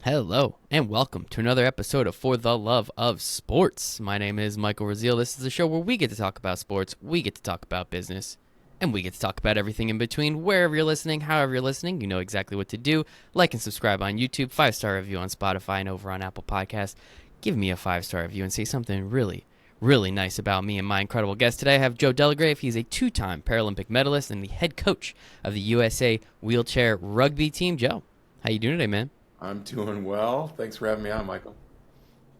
Hello, and welcome to another episode of For the Love of Sports. My name is Michael Rasile. This is a show where we get to talk about sports, we get to talk about business, and we get to talk about everything in between. Wherever you're listening, however you're listening, you know exactly what to do. Like and subscribe on YouTube, 5-star review on Spotify and over on Apple Podcasts. Give me a 5-star review and say something really nice about me and my incredible guest. Today I have Joe Delagrave. He's a 2-time Paralympic medalist and the head coach of the USA wheelchair rugby team. Joe, how you doing today, man? I'm doing well. Thanks for having me on, Michael.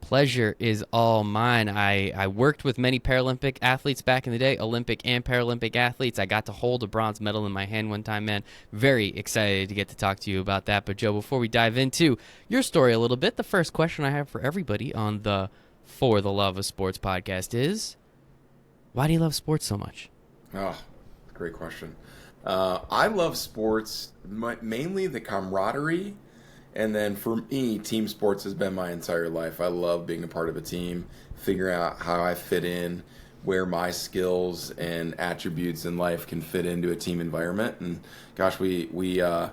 Pleasure is all mine. I worked with many Paralympic athletes back in the day, Olympic and Paralympic athletes. I got to hold a bronze medal in my hand one time, man. Very excited to get to talk to you about that. But, Joe, before we dive into your story a little bit, the first question I have for everybody on the For the Love of Sports podcast is, why do you love sports so much? Oh, great question. I love sports, mainly the camaraderie. And then for me, team sports has been my entire life. I love being a part of a team, figuring out how I fit in, where my skills and attributes in life can fit into a team environment. And gosh, we're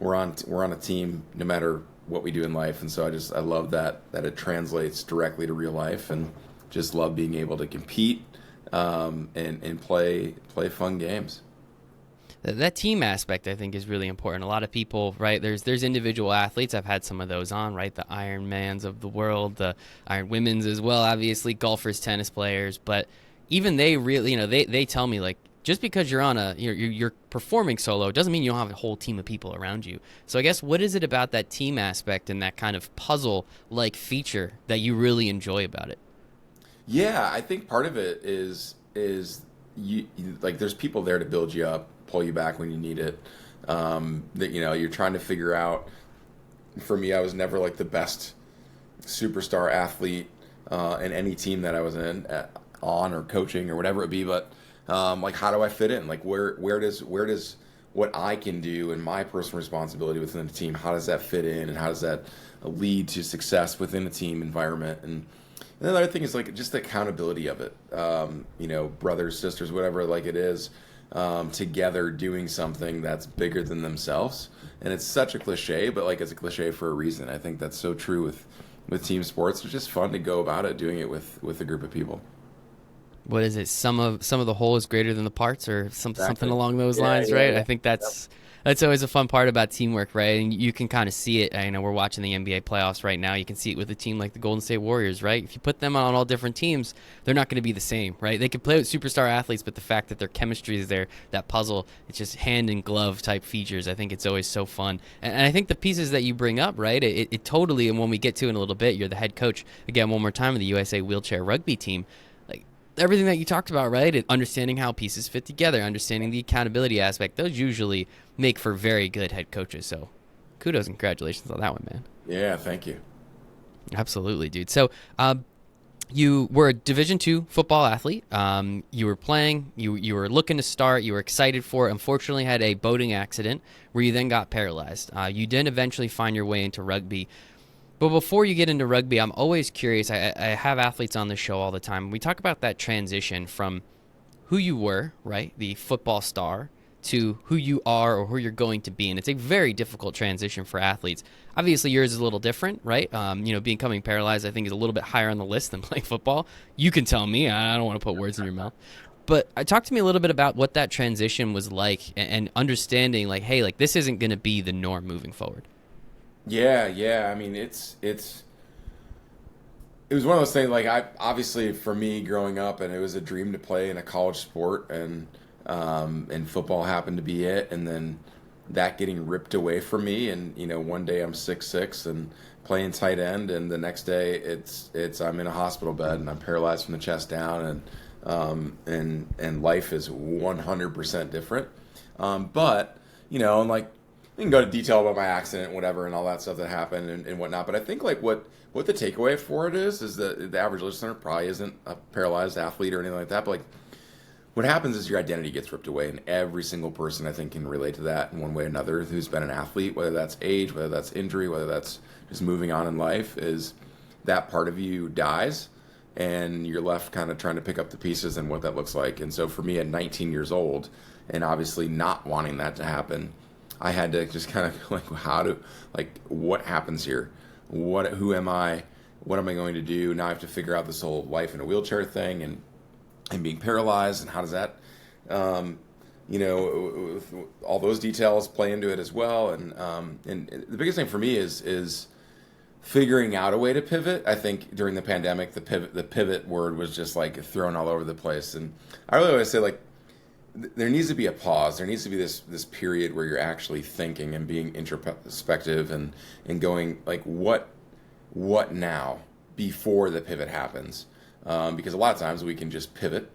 on a team no matter what we do in life. And so I love that it translates directly to real life, and just love being able to compete and play fun games. That team aspect, I think, is really important. A lot of people, right, there's individual athletes. I've had some of those on, right, the Ironmans of the world, the Iron Women's as well, obviously, golfers, tennis players. But even they really, they tell me, like, just because you're performing solo doesn't mean you don't have a whole team of people around you. So I guess what is it about that team aspect and that kind of puzzle-like feature that you really enjoy about it? Yeah, I think part of it is like there's people there to build you up, pull you back when you need it. That you're trying to figure out. For me, I was never like the best superstar athlete in any team that I was on or coaching or whatever it be. But like, how do I fit in? Like, where does what I can do and my personal responsibility within the team, how does that fit in, and how does that lead to success within a team environment? And the other thing is like just the accountability of it. Brothers, sisters, whatever, like it is, together doing something that's bigger than themselves. And it's such a cliche, but like it's a cliche for a reason. I think that's so true with team sports. It's just fun to go about it, doing it with a group of people. What is it? Some of the whole is greater than the parts, or something Exactly. along those Yeah, lines, yeah, right? yeah. I think Yep. that's always a fun part about teamwork, right? And you can kind of see it. I know we're watching the NBA playoffs right now. You can see it with a team like the Golden State Warriors, right? If you put them on all different teams, they're not going to be the same, right? They could play with superstar athletes, but the fact that their chemistry is there, that puzzle, it's just hand and glove type features. I think it's always so fun. And I think the pieces that you bring up, right? It totally, and when we get to it in a little bit, you're the head coach again one more time of the USA wheelchair rugby team. Everything that you talked about, right? And understanding how pieces fit together, understanding the accountability aspect, those usually make for very good head coaches. So kudos and congratulations on that one, man. Yeah, thank you. Absolutely, dude. So you were a Division II football athlete. You were playing. You were looking to start. You were excited for it. Unfortunately, had a boating accident where you then got paralyzed. You did eventually find your way into rugby. But before you get into rugby, I'm always curious. I have athletes on the show all the time. We talk about that transition from who you were, right, the football star, to who you are or who you're going to be. And it's a very difficult transition for athletes. Obviously, yours is a little different, right? Becoming paralyzed, I think, is a little bit higher on the list than playing football. You can tell me. I don't want to put words in your mouth. But talk to me a little bit about what that transition was like, and understanding, like, hey, like, this isn't going to be the norm moving forward. Yeah. I mean, it was one of those things. Like, I obviously, for me growing up, and it was a dream to play in a college sport, and football happened to be it. And then that getting ripped away from me, and one day I'm 6'6" and playing tight end, and the next day it's I'm in a hospital bed and I'm paralyzed from the chest down, and life is 100% different. But and like, we can go to detail about my accident and whatever and all that stuff that happened and whatnot. But I think like what the takeaway for it is that the average listener probably isn't a paralyzed athlete or anything like that. But like, what happens is your identity gets ripped away, and every single person, I think, can relate to that in one way or another who's been an athlete, whether that's age, whether that's injury, whether that's just moving on in life, is that part of you dies and you're left kind of trying to pick up the pieces and what that looks like. And so for me at 19 years old, and obviously not wanting that to happen, I had to just kind of like, what happens here? Who am I? What am I going to do? Now I have to figure out this whole life in a wheelchair thing and being paralyzed, and how does that, all those details play into it as well. And the biggest thing for me is figuring out a way to pivot. I think during the pandemic, the pivot word was just like thrown all over the place. And I really always say, like, there needs to be a pause. There needs to be this period where you're actually thinking and being introspective and going like, what now before the pivot happens? Because a lot of times we can just pivot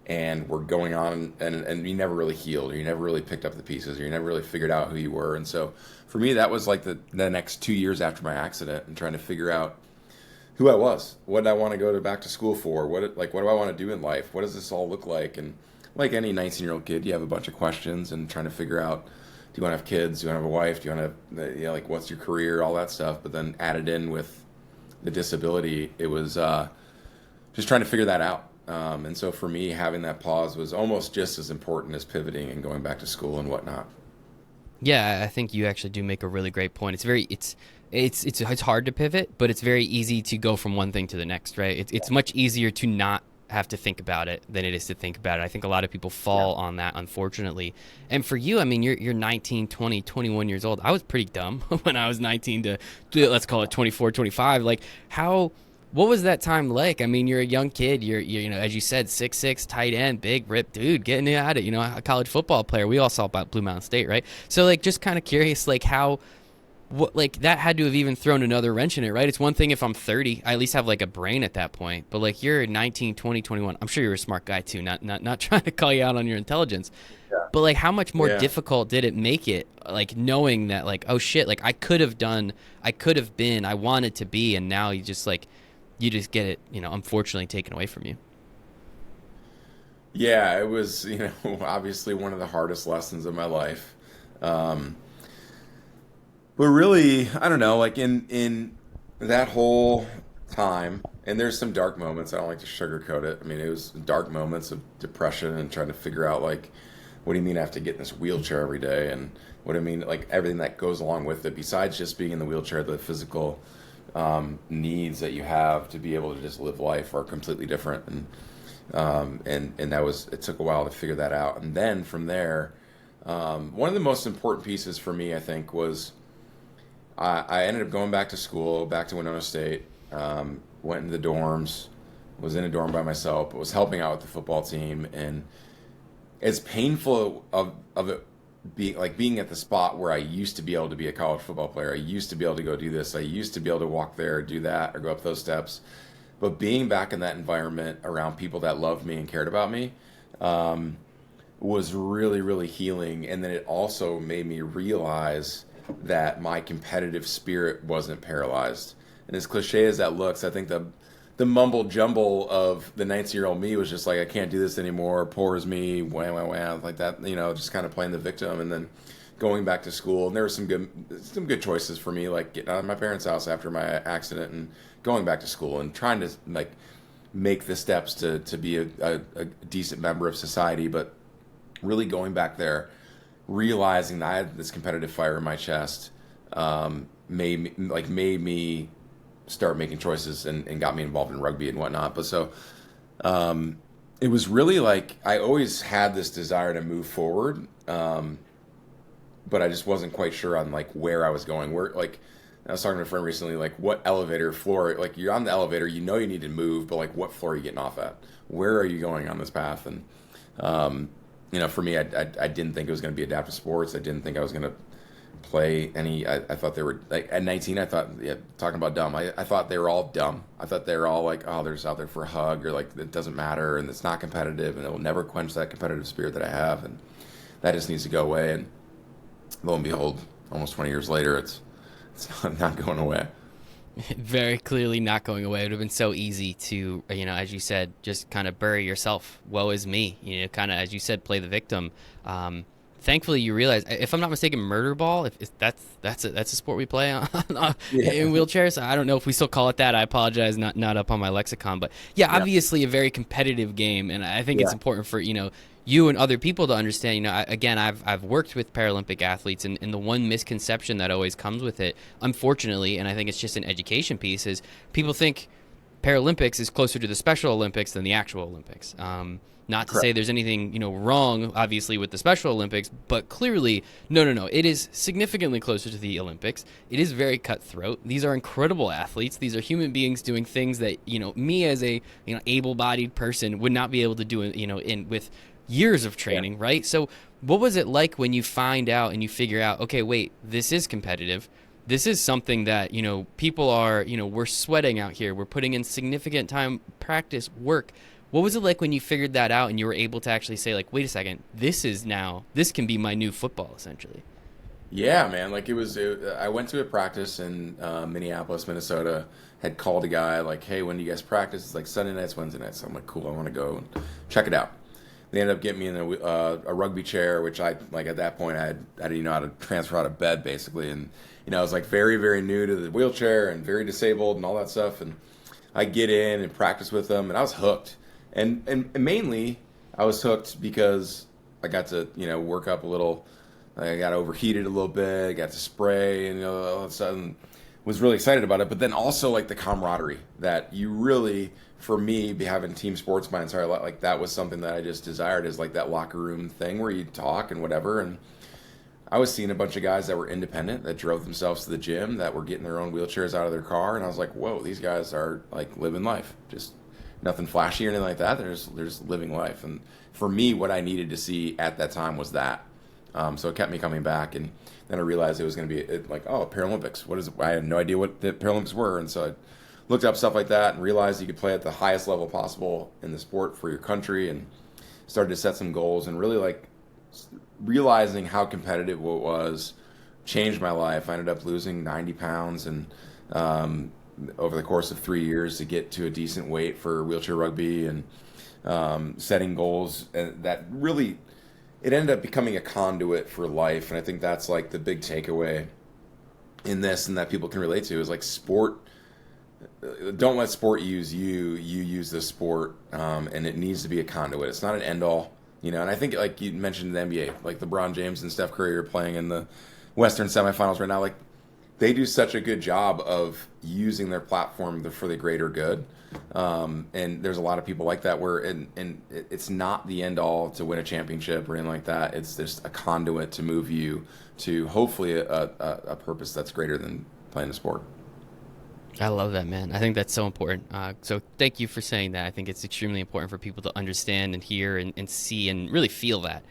and we're going on and you never really healed, or you never really picked up the pieces, or you never really figured out who you were. And so for me, that was like the next 2 years after my accident, and trying to figure out who I was. What did I want to go back to school for? What do I want to do in life? What does this all look like? And like any 19-year-old kid, you have a bunch of questions and trying to figure out, do you want to have kids? Do you want to have a wife? Do you want to, like, what's your career? All that stuff. But then added in with the disability, it was just trying to figure that out. And so for me, having that pause was almost just as important as pivoting and going back to school and whatnot. Yeah, I think you actually do make a really great point. It's hard to pivot, but it's very easy to go from one thing to the next, right? It's much easier to not have to think about it than it is to think about it. I think a lot of people fall on that, unfortunately. And for you, I mean, you're 19, 20, 21 years old. I was pretty dumb when I was 19 to let's call it 24, 25. Like, what was that time like? I mean, you're a young kid. You're as you said, 6'6", tight end, big, ripped dude, getting at it. A college football player. We all saw about Blue Mountain State, right? So, like, just kind of curious, like, that had to have even thrown another wrench in it, right? It's one thing if I'm 30, I at least have like a brain at that point. But like, you're 19, 20, 21. I'm sure you're a smart guy too. Not trying to call you out on your intelligence. Yeah. But like, how much more difficult did it make it? Like, knowing that, like, oh shit, like I could have been, I wanted to be, and now you just get it, unfortunately taken away from you. Yeah, it was, obviously one of the hardest lessons of my life. But really, I don't know, like in that whole time, and there's some dark moments. I don't like to sugarcoat it. I mean, it was dark moments of depression and trying to figure out, like, what do you mean I have to get in this wheelchair every day? And what do I mean, like, everything that goes along with it, besides just being in the wheelchair, the physical needs that you have to be able to just live life are completely different. And it took a while to figure that out. And then from there, one of the most important pieces for me, I think, was I ended up going back to school, back to Winona State, went into the dorms, was in a dorm by myself, but was helping out with the football team. And as painful of it being at the spot where I used to be able to be a college football player, I used to be able to go do this, I used to be able to walk there, do that, or go up those steps. But being back in that environment around people that loved me and cared about me was really, really healing. And then it also made me realize that my competitive spirit wasn't paralyzed. And as cliche as that looks, I think the mumble jumble of the 19-year-old me was just like, I can't do this anymore, poor is me, wah, wah, wah, like that, just kind of playing the victim. And then going back to school, and there were some good choices for me, like getting out of my parents' house after my accident and going back to school and trying to, like, make the steps to be a decent member of society. But really going back there, realizing that I had this competitive fire in my chest, made me start making choices and got me involved in rugby and whatnot. But so it was really like I always had this desire to move forward, but I just wasn't quite sure on, like, where I was going. Where, like, I was talking to a friend recently, like, what elevator floor, like, you're on the elevator, you need to move, but, like, what floor are you getting off at? Where are you going on this path? And for me, I didn't think it was going to be adaptive sports. I didn't think I was going to play any. I thought they were, like, at 19. I thought, talking about dumb. I thought they were all dumb. I thought they were all like, oh, they're just out there for a hug, or like it doesn't matter, and it's not competitive, and it will never quench that competitive spirit that I have, and that just needs to go away. And lo and behold, almost 20 years later, it's not going away. Very clearly not going away. It would have been so easy to, as you said, just kind of bury yourself. Woe is me. Kind of, as you said, play the victim. Thankfully, you realize, if I'm not mistaken, murder ball, if that's a sport we play on in wheelchairs. I don't know if we still call it that. I apologize, not up on my lexicon. But yeah, obviously a very competitive game, and I think it's important for you and other people to understand, again, I've worked with Paralympic athletes, and the one misconception that always comes with it, unfortunately, and I think it's just an education piece, is people think Paralympics is closer to the Special Olympics than the actual Olympics. Not to say Correct. there's anything wrong, obviously, with the Special Olympics, but clearly, no. It is significantly closer to the Olympics. It is very cutthroat. These are incredible athletes. These are human beings doing things that me as a able-bodied person would not be able to do. In with years of Yeah. training, right? So, what was it like when you find out and you figure out, okay, wait, this is competitive. This is something that people are we're sweating out here. We're putting in significant time, practice, work. What was it like when you figured that out and you were able to actually say, like, wait a second, this can be my new football, essentially? Yeah, man. Like I went to a practice in Minneapolis, Minnesota. Had called a guy like, "Hey, when do you guys practice?" It's like Sunday nights, Wednesday nights. So I'm like, "Cool, I want to go and check it out." They ended up getting me in a rugby chair, which I like at that point I didn't know how to transfer out of bed basically, and I was like very very new to the wheelchair and very disabled and all that stuff, and I get in and practice with them, and I was hooked, and mainly I was hooked because I got to work up a little. I got overheated a little bit. I got to spray, and all of a sudden was really excited about it. But then also like the camaraderie that you really, for me, be having team sports my entire life, like that was something that I just desired, is like that locker room thing where you talk and whatever. And I was seeing a bunch of guys that were independent, that drove themselves to the gym, that were getting their own wheelchairs out of their car, and I was like, whoa, these guys are like living life. Just nothing flashy or anything like that. They're just living life. And for me, what I needed to see at that time was that. So it kept me coming back, and then I realized it was going to be like, oh, Paralympics. What is it? I had no idea what the Paralympics were, and so I looked up stuff like that and realized you could play at the highest level possible in the sport for your country, and started to set some goals, and really like realizing how competitive it was changed my life. I ended up losing 90 pounds, and over the course of 3 years to get to a decent weight for wheelchair rugby, and setting goals that really it ended up becoming a conduit for life. And I think that's like the big takeaway in this, and that people can relate to, is like sport. Don't let sport use you. You use the sport, and it needs to be a conduit. It's not an end all, And I think like you mentioned the NBA, like LeBron James and Steph Curry are playing in the Western semifinals right now. Like they do such a good job of using their platform for the greater good. And there's a lot of people like that where and it's not the end all to win a championship or anything like that. It's just a conduit to move you to hopefully a purpose that's greater than playing the sport. I love that, man. I think that's so important. So thank you for saying that. I think it's extremely important for people to understand and hear and see and really feel that,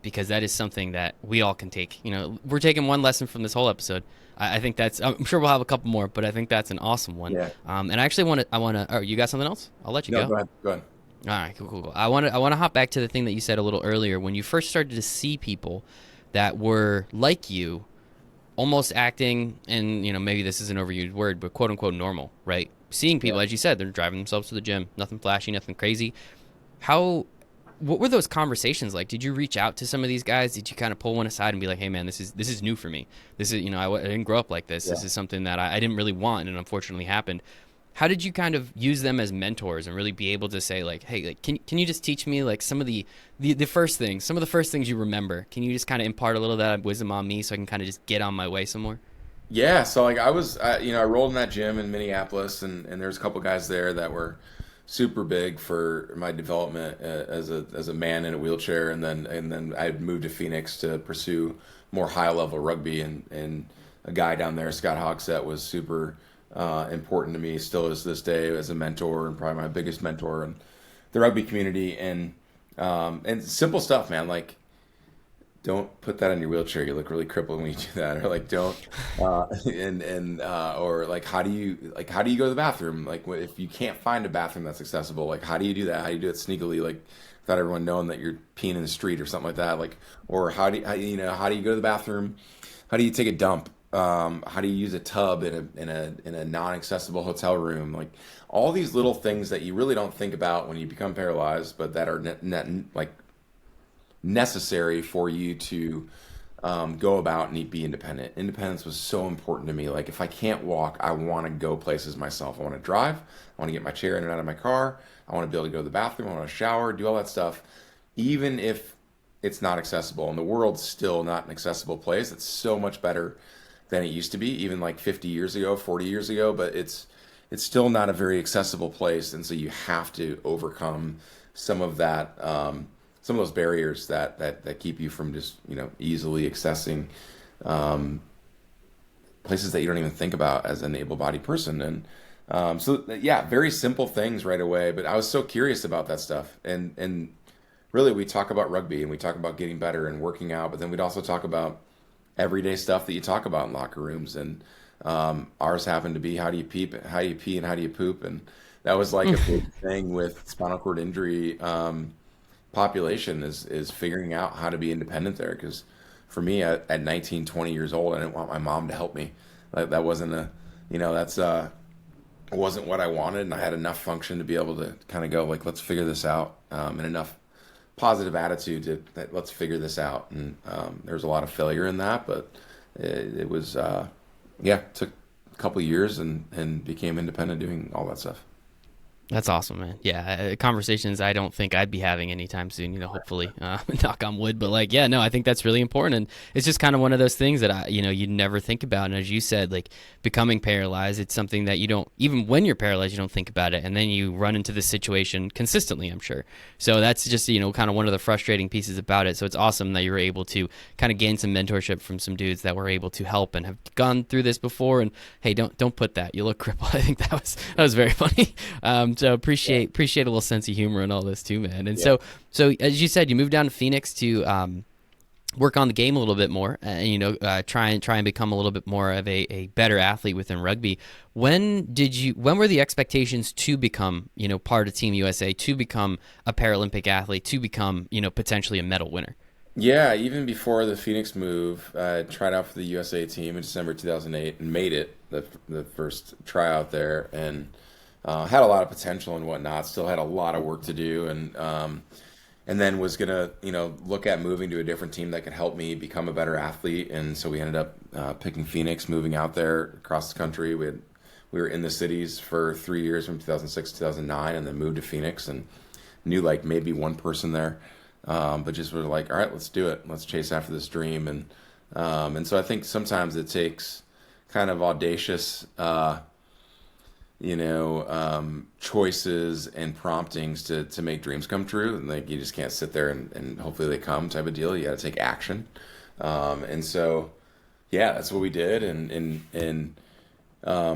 because that is something that we all can take. We're taking one lesson from this whole episode. I think I'm sure we'll have a couple more, but I think that's an awesome one. Yeah. And I actually oh, you got something else? I'll let you No, go. go ahead. Go ahead. All right, cool. I want to hop back to the thing that you said a little earlier when you first started to see people that were like you, almost acting, and maybe this is an overused word, but quote unquote normal, right? Seeing people, Yeah. as you said, they're driving themselves to the gym, nothing flashy, nothing crazy. What were those conversations like? Did you reach out to some of these guys? Did you kind of pull one aside and be like, hey man, this is new for me. This is, I didn't grow up like this. Yeah. This is something that I didn't really want, and unfortunately happened. How did you kind of use them as mentors and really be able to say like, hey, like, can you just teach me like some of the first things, some of the first things you remember? Can you just kind of impart a little of that wisdom on me so I can kind of just get on my way some more? Yeah, so like I rolled in that gym in Minneapolis, and there's a couple guys there that were super big for my development as a man in a wheelchair, and then I moved to Phoenix to pursue more high level rugby, and a guy down there, Scott Hogsett, was super important to me, still is this day, as a mentor, and probably my biggest mentor in the rugby community, and simple stuff, man, like don't put that on your wheelchair. You look really crippled when you do that. Or like, don't, or like, how do you go to the bathroom? Like, if you can't find a bathroom that's accessible, like, how do you do that? How do you do it sneakily, like, without everyone knowing that you're peeing in the street or something like that? Like, or how do you go to the bathroom? How do you take a dump? How do you use a tub in a non-accessible hotel room? Like, all these little things that you really don't think about when you become paralyzed, but that are like necessary for you to go about and be independent. Independence was so important to me. Like, if I can't walk, I want to go places myself. I want to drive. I want to get my chair in and out of my car. I want to be able to go to the bathroom. I want to shower, do all that stuff. even if it's not accessible, and the world's still not an accessible place, it's so much better than it used to be, even like 50 years ago, 40 years ago, but it's still not a very accessible place, and so you have to overcome some of that, some of those barriers that keep you from just easily accessing places that you don't even think about as an able-bodied person. And so yeah, very simple things right away. But I was so curious about that stuff, and really we talk about rugby and we talk about getting better and working out, but then we'd also talk about everyday stuff that you talk about in locker rooms. And ours happened to be how do you pee, and how do you poop, and that was like a big thing with spinal cord injury population is figuring out how to be independent there. Because for me at 19, 20 years old, I didn't want my mom to help me. That wasn't that's wasn't what I wanted, and I had enough function to be able to kind of go like, let's figure this out, and enough positive attitude to that, let's figure this out. And there's a lot of failure in that, but it was yeah, took a couple of years and became independent doing all that stuff. That's awesome, man. Yeah, conversations I don't think I'd be having anytime soon, hopefully, knock on wood. But like, yeah, no, I think that's really important. And it's just kind of one of those things that you never think about. And as you said, like becoming paralyzed, it's something that you don't, even when you're paralyzed, you don't think about it. And then you run into this situation consistently, I'm sure. So that's just, kind of one of the frustrating pieces about it. So it's awesome that you were able to kind of gain some mentorship from some dudes that were able to help and have gone through this before. And hey, don't put that. You look crippled. I think that was very funny. So appreciate a little sense of humor and all this too, man. And Yeah. so as you said, you moved down to Phoenix to work on the game a little bit more, and try and become a little bit more of a better athlete within rugby. When were the expectations to become part of Team USA, to become a Paralympic athlete, to become potentially a medal winner? Yeah, even before the Phoenix move, I tried out for the USA team in December 2008 and made it the first tryout there, and had a lot of potential and whatnot. Still had a lot of work to do, and then was gonna look at moving to a different team that could help me become a better athlete. And so we ended up picking Phoenix, moving out there across the country. We were in the cities for 3 years from 2006 to 2009, and then moved to Phoenix and knew like maybe one person there. But just were like, all right, let's do it. Let's chase after this dream. And so I think sometimes it takes kind of audacious, choices and promptings to make dreams come true. And like, you just can't sit there and hopefully they come type of deal. You got to take action. And so, yeah, that's what we did. And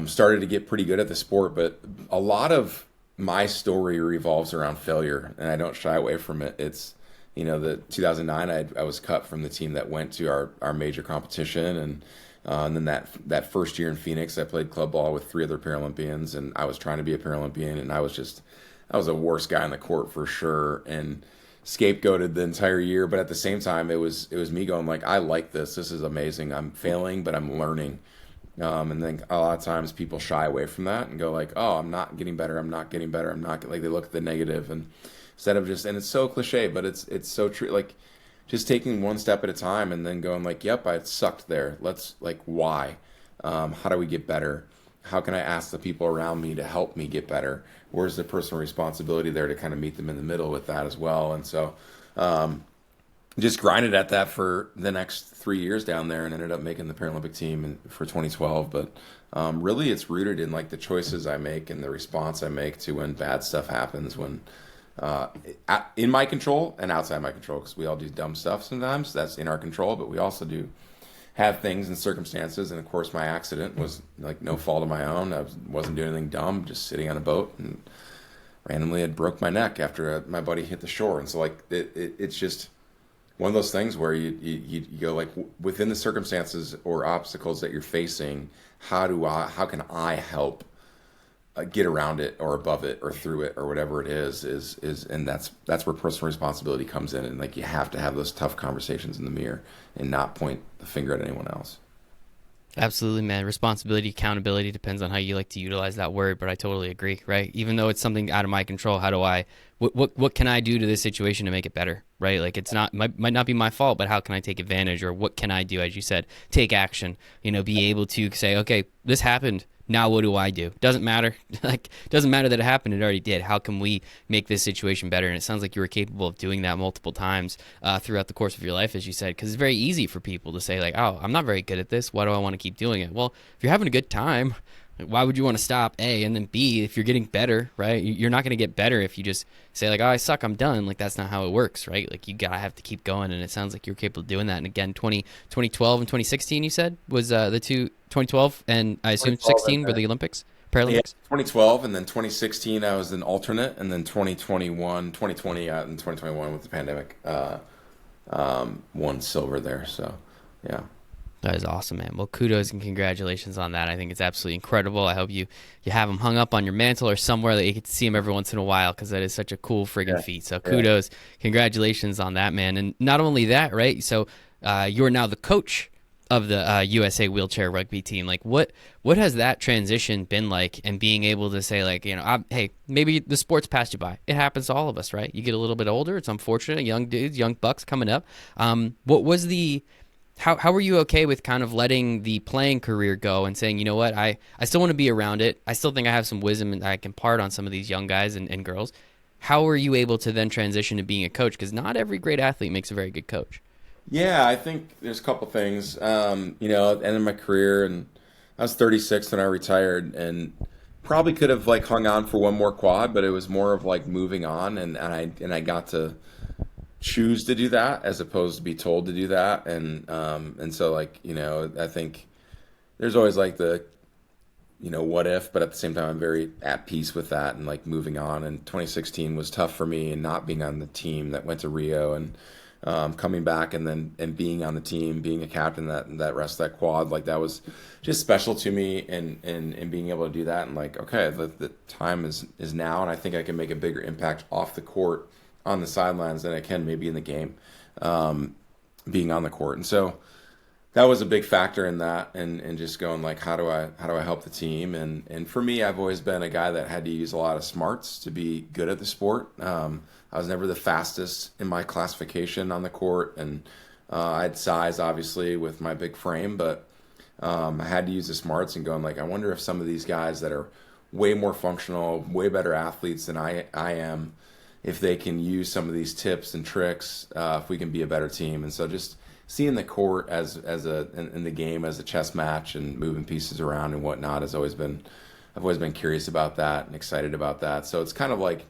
started to get pretty good at the sport. But a lot of my story revolves around failure, and I don't shy away from it. It's, the 2009, I was cut from the team that went to our major competition, and then that first year in Phoenix, I played club ball with 3 other Paralympians, and I was trying to be a Paralympian, and I was the worst guy on the court for sure, and scapegoated the entire year. But at the same time, it was me going like, I like this. This is amazing. I'm failing, but I'm learning. And then a lot of times people shy away from that and go like, oh, I'm not getting better. I'm not getting better. I'm not like, they look at the negative, and instead of just, and it's so cliche, but it's so true. Like just taking one step at a time and then going like, yep, I sucked there. Let's like, why? How do we get better? How can I ask the people around me to help me get better? Where's the personal responsibility there to kind of meet them in the middle with that as well? And so, just grinded at that for the next 3 years down there, and ended up making the Paralympic team for 2012. But really, it's rooted in like the choices I make and the response I make to when bad stuff happens, when in my control and outside my control, because we all do dumb stuff sometimes. That's in our control, but we also do have things and circumstances. And of course, my accident was like no fault of my own. Wasn't doing anything dumb, just sitting on a boat, and randomly had broke my neck after my buddy hit the shore. And so like it's just one of those things where you go like, within the circumstances or obstacles that you're facing, how can I help get around it or above it or through it or whatever it is, and that's where personal responsibility comes in. And like, you have to have those tough conversations in the mirror and not point the finger at anyone else. Absolutely, man. Responsibility, accountability depends on how you like to utilize that word, but I totally agree, right? Even though it's something out of my control, how do I what can I do to this situation to make it better, right? Like it's not might not be my fault, but how can I take advantage, or what can I do, as you said, take action, be able to say, okay, this happened. Now what do I do? Doesn't matter. Like doesn't matter that it happened. It already did. How can we make this situation better? And it sounds like you were capable of doing that multiple times throughout the course of your life, as you said, because it's very easy for people to say like, oh, I'm not very good at this. Why do I want to keep doing it? Well, if you're having a good time, why would you want to stop? A, and then B, if you're getting better, right? You're not going to get better if you just say like, oh, I suck, I'm done. Like that's not how it works, right? Like you gotta have to keep going, and it sounds like you're capable of doing that. And again, 2012 and 2016, you said was the two 2012 and I assume 16 were the Olympics, Yeah, Paralympics. 2012, and then 2016 I was an alternate, and then 2020 and 2021 with the pandemic, won silver there. So, yeah. That is awesome, man. Well, kudos and congratulations on that. I think it's absolutely incredible. I hope you have them hung up on your mantle or somewhere that you get to see them every once in a while, because that is such a cool friggin' feat. So kudos, congratulations on that, man. And not only that, right? So you're now the coach of the USA wheelchair rugby team. Like what has that transition been like, and being able to say like, hey, maybe the sport's passed you by. It happens to all of us, right? You get a little bit older. It's unfortunate. Young dudes, young bucks coming up. What was how were you okay with kind of letting the playing career go and saying, you know what, I still want to be around it. I still think I have some wisdom and I can part on some of these young guys and girls. How were you able to then transition to being a coach? Because not every great athlete makes a very good coach. Yeah, I think there's a couple things. At the end of my career, and I was 36 when I retired, and probably could have like hung on for one more quad, but it was more of like moving on, and I got to choose to do that as opposed to be told to do that, and so like I think there's always like the what if, but at the same time I'm very at peace with that and like moving on. And 2016 was tough for me, and not being on the team that went to Rio, and coming back and being on the team, being a captain that rest of that quad, like that was just special to me, and being able to do that, and like, okay, the time is now, and I think I can make a bigger impact off the court on the sidelines than I can maybe in the game, being on the court. And so that was a big factor in that, and just going like, how do I help the team? And for me, I've always been a guy that had to use a lot of smarts to be good at the sport. I was never the fastest in my classification on the court, and I had size obviously with my big frame, but I had to use the smarts and going like, I wonder if some of these guys that are way more functional, way better athletes than I am, if they can use some of these tips and tricks, if we can be a better team. And so just seeing the court as in the game as a chess match and moving pieces around and whatnot I've always been curious about that and excited about that. So it's kind of like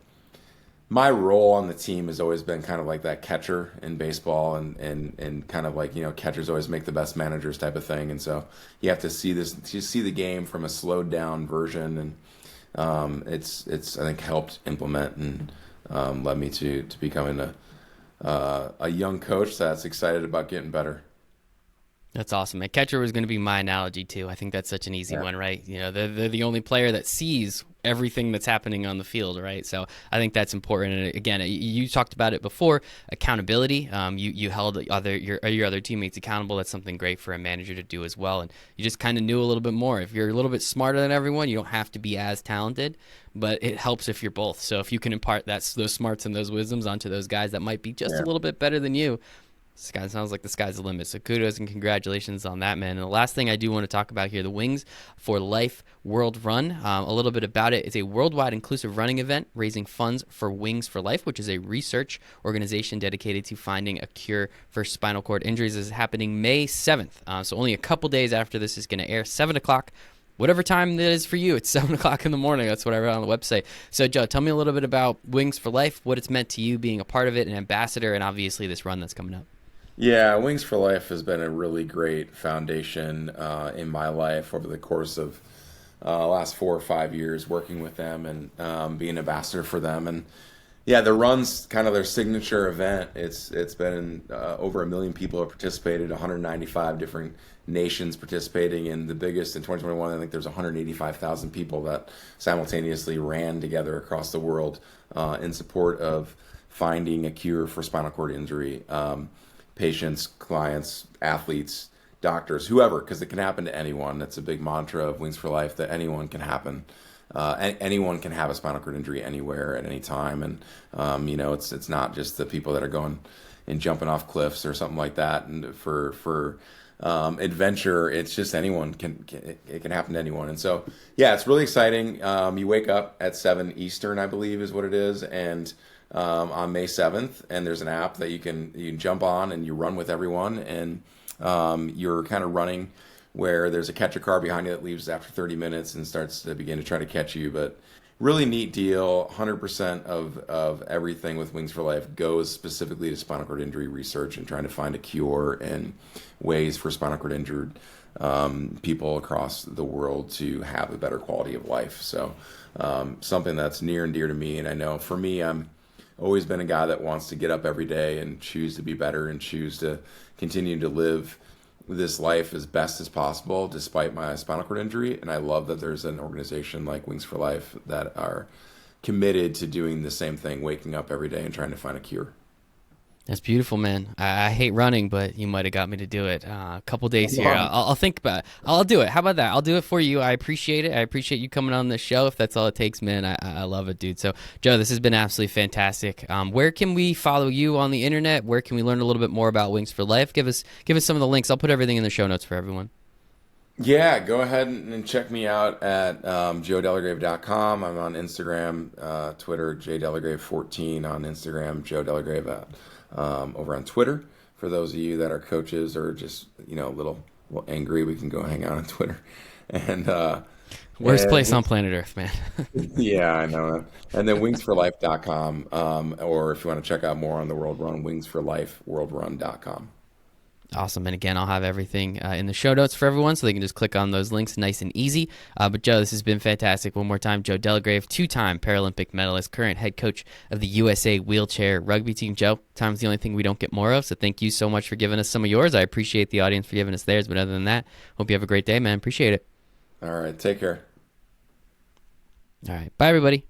my role on the team has always been kind of like that catcher in baseball, and kind of like, catchers always make the best managers type of thing. And so you have to see the game from a slowed down version, and it's I think helped implement and led me to becoming a young coach that's excited about getting better. That's awesome. A catcher was going to be my analogy too. I think that's such an easy one, right? They're the only player that sees everything that's happening on the field, right? So I think that's important. And again, you talked about it before, accountability. You held your other teammates accountable. That's something great for a manager to do as well. And you just kind of knew a little bit more. If you're a little bit smarter than everyone, you don't have to be as talented, but it helps if you're both. So if you can impart those smarts and those wisdoms onto those guys that might be just a little bit better than you, sounds like the sky's the limit. So kudos and congratulations on that, man. And the last thing I do want to talk about here, the Wings for Life World Run. A little bit about it. It's a worldwide inclusive running event raising funds for Wings for Life, which is a research organization dedicated to finding a cure for spinal cord injuries. This is happening May 7th. So only a couple days after this is going to air, 7 o'clock. Whatever time it is for you, it's 7 o'clock in the morning. That's what I read on the website. So, Joe, tell me a little bit about Wings for Life, what it's meant to you being a part of it, an ambassador, and obviously this run that's coming up. Yeah, Wings for Life has been a really great foundation in my life over the course of last 4 or 5 years working with them and being an ambassador for them. And yeah, the run's kind of their signature event. It's been over 1 million people have participated, 195 different nations participating, and the biggest in 2021, I think there's 185,000 people that simultaneously ran together across the world in support of finding a cure for spinal cord injury. Patients, clients, athletes, doctors, whoever, because it can happen to anyone. That's a big mantra of Wings for Life, that anyone can happen. anyone can have a spinal cord injury anywhere at any time, and it's not just the people that are going and jumping off cliffs or something like that. And for adventure, it's just anyone it can happen to anyone. And so yeah, it's really exciting. You wake up at 7 Eastern, I believe is what it is, and on May 7th, and there's an app that you can jump on and you run with everyone, and you're kind of running where there's a catcher car behind you that leaves after 30 minutes and starts to begin to try to catch you. But really neat deal. 100% of everything with Wings for Life goes specifically to spinal cord injury research and trying to find a cure and ways for spinal cord injured people across the world to have a better quality of life. So something that's near and dear to me. And I know for me, I'm always been a guy that wants to get up every day and choose to be better and choose to continue to live this life as best as possible despite my spinal cord injury. And I love that there's an organization like Wings for Life that are committed to doing the same thing, waking up every day and trying to find a cure. That's beautiful, man. I hate running, but you might have got me to do it. A couple days here. I'll think about it. I'll do it. How about that? I'll do it for you. I appreciate it. I appreciate you coming on the show. If that's all it takes, man, I love it, dude. So, Joe, this has been absolutely fantastic. Where can we follow you on the internet? Where can we learn a little bit more about Wings for Life? Give us some of the links. I'll put everything in the show notes for everyone. Yeah, go ahead and check me out at joedelagrave.com. I'm on Instagram, Twitter, jdelagrave14 on Instagram, Joe Delagrave over on Twitter. For those of you that are coaches or just a little angry, we can go hang out on Twitter. And worst place on planet Earth, man. Yeah, I know. And then wingsforlife.com, or if you want to check out more on the World Run, wingsforlifeworldrun.com. Awesome. And again, I'll have everything in the show notes for everyone so they can just click on those links nice and easy. But Joe, this has been fantastic. One more time, Joe Delagrave, 2-time Paralympic medalist, current head coach of the USA wheelchair rugby team. Joe, time's the only thing we don't get more of, so thank you so much for giving us some of yours. I appreciate the audience for giving us theirs, but other than that, hope you have a great day, man. Appreciate it. All right. Take care. All right. Bye, everybody.